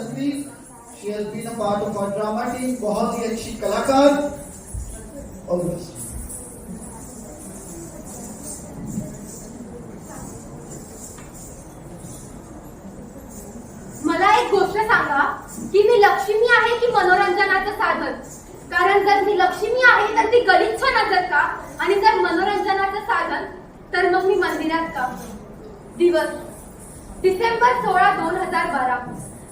Tanvi, she has been a part of our drama team, बहुत ही अच्छी कलाकार। All the best। मला एक गोष्ट सांगा की मी लक्ष्मी आहे की मनोरंजनाचं साधन? कारण जर मी लक्ष्मी आहे तर ती गलिच्छ नजर का, आणि जर मनोरंजनाचं साधन तर मग मी मंदिरात का? दिवस डिसेंबर 16, 2012।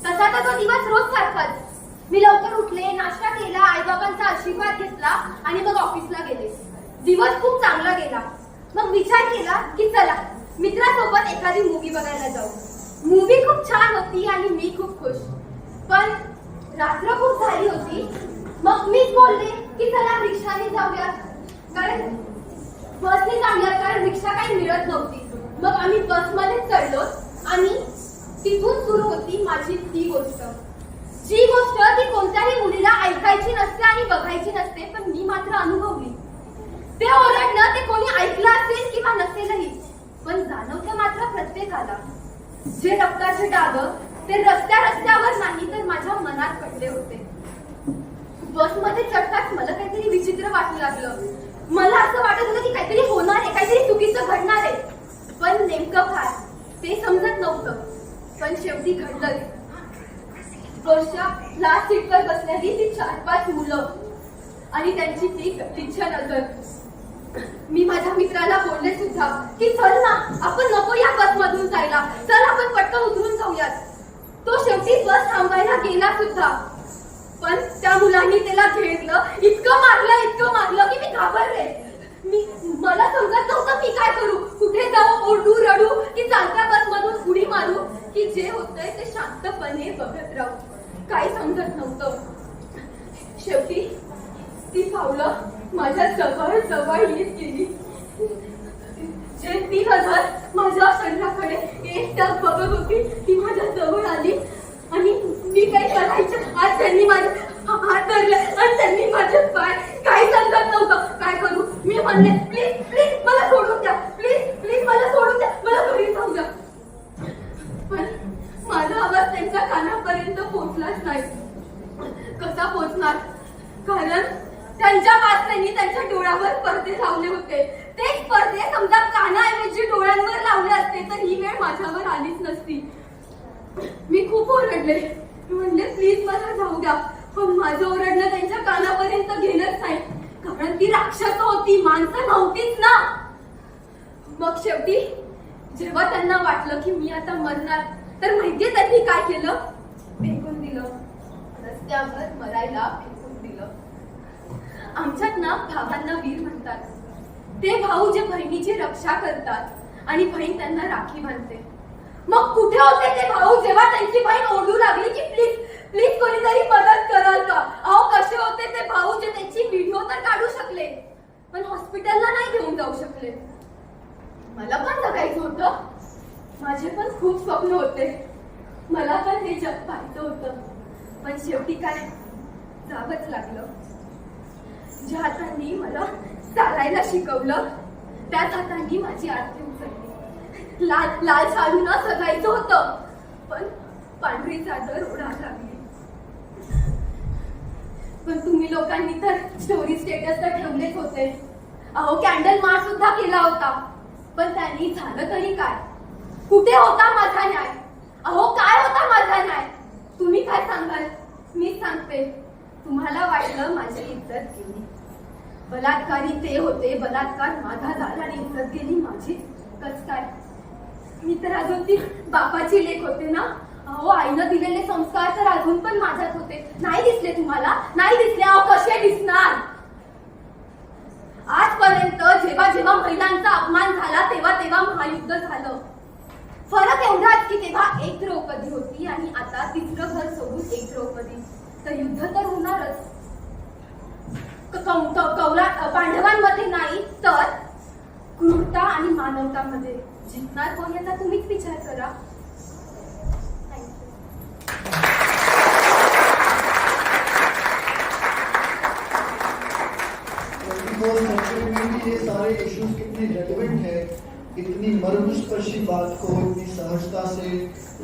तसा तर तो दिवस रोज सारखाच। मी लवकर उठले, नाश्ता केला, आईबाबांचा आशीर्वाद घेतला आणि मग ऑफिसला गेले। दिवस खूप चांगला गेला। मग विचार केला की चला मित्रासोबत एखादी मूवी बघायला जाऊ। मूवी खूप छान होती आणि मी खूप खुश, पण रात्र खूप झाली होती। मग मीच बोलले की चला रिक्षाने जाऊयात, कारण बसने जाऊयात, कारण रिक्षा काही मिळत नव्हती। मग आम्ही बसमध्ये चढलो आणि तिथून सुरू होती माझी ती गोष्ट, जी गोष्ट ती कोणत्याही मुलीला ऐकायची नसते आणि बघायची नसते, पण मी मात्र अनुभवली। ते ओरडणं ते कोणी ऐकलं असेल किंवा नसेलही, पण जाणवतं मात्र प्रत्येकाला। जे रक्ताचे डाग ते रस्त्यावर नाही तर माझ्या मनात पडले होते। बसमध्ये चढताच मला काहीतरी विचित्र वाटू लागलं। मला असं वाटत होतं की काहीतरी होणार आहे, काहीतरी चुकीचं घडणार आहे, पण नेमकं काय ते समजत नव्हतं। पण शेवटी घडलंच। बसच्या लास्ट सीटवर बसलेली ती 4-5 मुलं आणि त्यांची ती गलिच्छ नजर। मी माझ्या मित्राला बोलले सुद्धा की चल ना, आपण नको या बसमधून जायला, चल आपण पटकन उतरून जाऊयात। तो शेवटी बस थांबायला गेला सुद्धा, पण त्या मुलांनी त्याला घेरलं, इतकं मारलं की मी घाबरले। मला समजत नव्हतं मी काय करू, कुठे जाऊ, ओरडू रडू की चालत्या बसमधून उडी मारू, की जे होतंय ते शांतपणे बघत राहू, काही समजत नव्हतं। शेवटी ती पावलं माझ्या जवळ येत गेली। जे ती नजर माझ्या शरीराकडे एकटक बघत होती ती माझ्या जवळ आली आणि मी काय करायचं, आज त्यांनी माझे हात धरले आणि त्यांनी माझे पाय, काही समजत नव्हतं काय करू। मी म्हणले प्लीज प्लीज मला सोडून द्या, प्लीज प्लीज मला सोडून द्या, मला घरी जाऊ द्या। पण माझा आवाज त्यांच्या कानापर्यंत पोहोचलाच नाही। कसा पोहोचणार, कारण त्यांच्या वाचण्यानी त्यांच्या डोळ्यावर पडदे लावले होते। तेच पडदे समजा कानाऐवजी डोळ्यांवर लावले असते तर ही वेळ माझ्यावर आलीच नसती। मी खूप ओरडले, म्हणले प्लीज मला जाऊ द्या, पण माझं ओरडणं त्यांच्या कानापर्यंत गेलंच नाही, कारण ती राक्षस होती, माणसं नव्हतीच ना। मग शेवटी जेव्हा त्यांना वाटलं की मी आता मरणार, तर माहितीये त्यांनी काय केलं, फेकून दिलं, रस्त्यावर मरायला फेकून दिलं। आमच्यात ना भावांना वीर म्हणतात, ते भाऊ जे बहिणीची रक्षा करतात आणि बहीण त्यांना राखी बांधते। मग कुठे होते ते भाऊ जेव्हा त्यांची बहीण ओरडू लागली की प्लीज प्लीज कोणीतरी मदत कराल का? अहो कसे होते ते भाऊ जे त्यांची व्हिडिओ तर काढू शकले, पण हॉस्पिटलला नाही घेऊन जाऊ शकले। मला पण जगायचं होतं, माझे पण खूप स्वप्न होते, मला पण हे जग पाहायचं होतं, पण शेवटी काय जावंच लागलं। ज्या हातांनी मला चालायला शिकवलं त्याच हातांनी माझी आरती उचलली। लाल साडून सजायचं होतं, पण पांढरी चादर ओढायला लागली। पण तुम्ही लोकांनी तर स्टोरी स्टेटस तर ठेवलेच होते, अहो कॅन्डल मार्च सुद्धा केला होता, पण त्यांनी झालं तरी काय? कुठे होता माझा न्याय? अहो काय होता माझा न्याय? तुम्ही काय सांगाल? मी सांगते, तुम्हाला वाटलं माझी इज्जत गेली, बलात्कारी ते होते, बलात्कार माझा झाला आणि इज्जत गेली माझी, कस काय? मी तर अजून ती बापाची लेक होते ना, अहो आईनं दिलेले संस्कार तर अजून पण माझ्यात होते, नाही दिसले तुम्हाला? नाही दिसले? अहो कसे दिसणार? आजपर्यंत जेव्हा जेव्हा महिलांचा अपमान झाला तेव्हा तेव्हा महायुद्ध झालं। फरक एवढाच की तेव्हा एक द्रौपदी होती आणि आता तिसरं घर सोडून एक द्रौपदी, तर युद्ध तर होणारच। पांडवांमध्ये नाही तर क्रूरता आणि मानवतामध्ये जिंकणार कोण याचा तुम्हीच विचार करा। ये सारे इश्यूज कितने रेलेवेंट है, इतनी मर्मस्पर्शी बात को इतनी सहजता से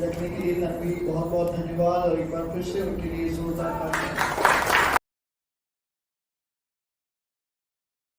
रखने के लिए नकवी बहुत बहुत धन्यवाद और एक बार फिर से उनके लिए जोरदार तालियां।